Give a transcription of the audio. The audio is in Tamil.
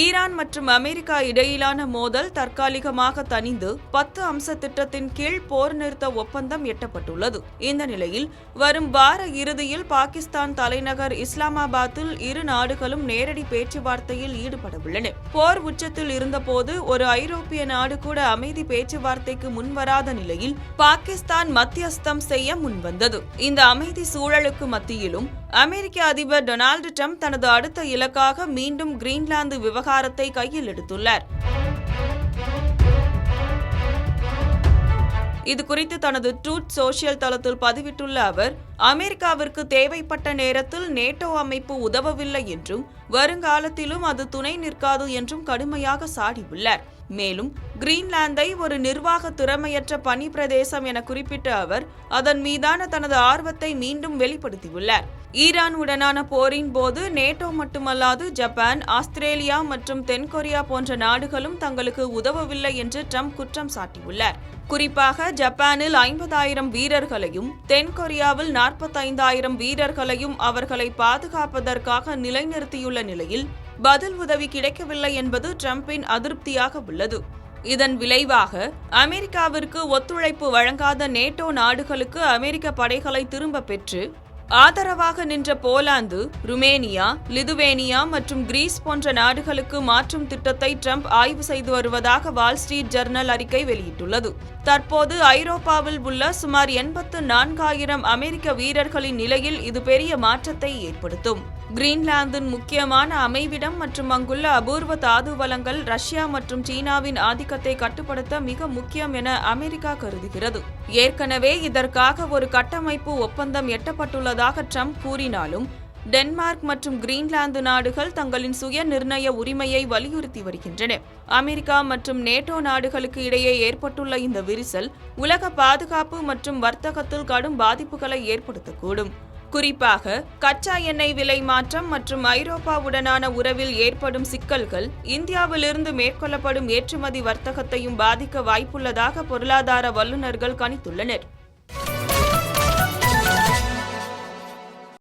ஈரான் மற்றும் அமெரிக்கா இடையிலான மோதல் தற்காலிகமாக தணிந்து 10 அம்ச திட்டத்தின் கீழ் போர் நிறுத்த ஒப்பந்தம் எட்டப்பட்டுள்ளது. இந்த நிலையில் வரும் வார இறுதியில் பாகிஸ்தான் தலைநகர் இஸ்லாமாபாத்தில் இரு நாடுகளும் நேரடி பேச்சுவார்த்தையில் ஈடுபடவுள்ளன. போர் உச்சத்தில் இருந்தபோது ஒரு ஐரோப்பிய நாடு கூட அமைதி பேச்சுவார்த்தைக்கு முன்வராத நிலையில் பாகிஸ்தான் மத்தியஸ்தம் செய்ய முன்வந்தது. இந்த அமைதி சூழலுக்கு மத்தியிலும் அமெரிக்க அதிபர் டொனால்டு டிரம்ப் தனது அடுத்த இலக்காக மீண்டும் கிரீன்லாந்து விவகாரத்தை கையில் எடுத்துள்ளார். இதுகுறித்து தனது ட்ரூத் சோஷியல் தளத்தில் பதிவிட்டுள்ள அவர், அமெரிக்காவிற்கு தேவைப்பட்ட நேரத்தில் நேட்டோ அமைப்பு உதவவில்லை என்றும் வருங்காலத்திலும் அது துணை நிற்காது என்றும் கடுமையாக சாடியுள்ளார். மேலும் கிரீன்லாந்தை ஒரு நிர்வாக திறமையற்ற பனி பிரதேசம் என குறிப்பிட்ட அவர் அதன் மீதான தனது ஆர்வத்தை மீண்டும் வெளிப்படுத்தியுள்ளார். ஈரான் உடனான போரின் போது நேட்டோ மட்டுமல்லாது ஜப்பான், ஆஸ்திரேலியா மற்றும் தென்கொரியா போன்ற நாடுகளும் தங்களுக்கு உதவவில்லை என்று ட்ரம்ப் குற்றம் சாட்டியுள்ளார். குறிப்பாக ஜப்பானில் 50,000 வீரர்களையும் தென்கொரியாவில் 45,000 வீரர்களையும் அவர்களை பாதுகாப்பதற்காக நிலைநிறுத்தியுள்ள நிலையில் பதில் உதவி கிடைக்கவில்லை என்பது ட்ரம்பின் அதிருப்தியாக உள்ளது. இதன் விளைவாக அமெரிக்காவிற்கு ஒத்துழைப்பு வழங்காத நேட்டோ நாடுகளுக்கு அமெரிக்க படைகளை திரும்ப பெற்று ஆதரவாக நின்ற போலாந்து, ருமேனியா, லிதுவேனியா மற்றும் கிரீஸ் போன்ற நாடுகளுக்கு மாற்றும் திட்டத்தை ட்ரம்ப் ஆய்வு செய்து வருவதாக வால் ஸ்ட்ரீட் ஜர்னல் அறிக்கை வெளியிட்டுள்ளது. தற்போது ஐரோப்பாவில் உள்ள சுமார் 84,000 அமெரிக்க வீரர்களின் நிலையில் இது பெரிய மாற்றத்தை ஏற்படுத்தும். கிரீன்லாந்தின் முக்கியமான அமைவிடம் மற்றும் அங்குள்ள அபூர்வ தாது வளங்கள் ரஷ்யா மற்றும் சீனாவின் ஆதிக்கத்தை கட்டுப்படுத்த மிக முக்கியம் என அமெரிக்கா கருதுகிறது. ஏற்கனவே இதற்காக ஒரு கட்டமைப்பு ஒப்பந்தம் எட்டப்பட்டுள்ளதாக ட்ரம்ப் கூறினாலும் டென்மார்க் மற்றும் கிரீன்லாந்து நாடுகள் தங்களின் சுய நிர்ணய உரிமையை வலியுறுத்தி வருகின்றன. அமெரிக்கா மற்றும் நேட்டோ நாடுகளுக்கு இடையே ஏற்பட்டுள்ள இந்த விரிசல் உலக பாதுகாப்பு மற்றும் வர்த்தகத்தில் கடும் பாதிப்புகளை ஏற்படுத்தக்கூடும். குறிப்பாக கச்சா எண்ணெய் விலை மாற்றம் மற்றும் ஐரோப்பாவுடனான உறவில் ஏற்படும் சிக்கல்கள் இந்தியாவிலிருந்து மேற்கொள்ளப்படும் ஏற்றுமதி வர்த்தகத்தையும் பாதிக்க வாய்ப்புள்ளதாக பொருளாதார வல்லுநர்கள் கணித்துள்ளனர்.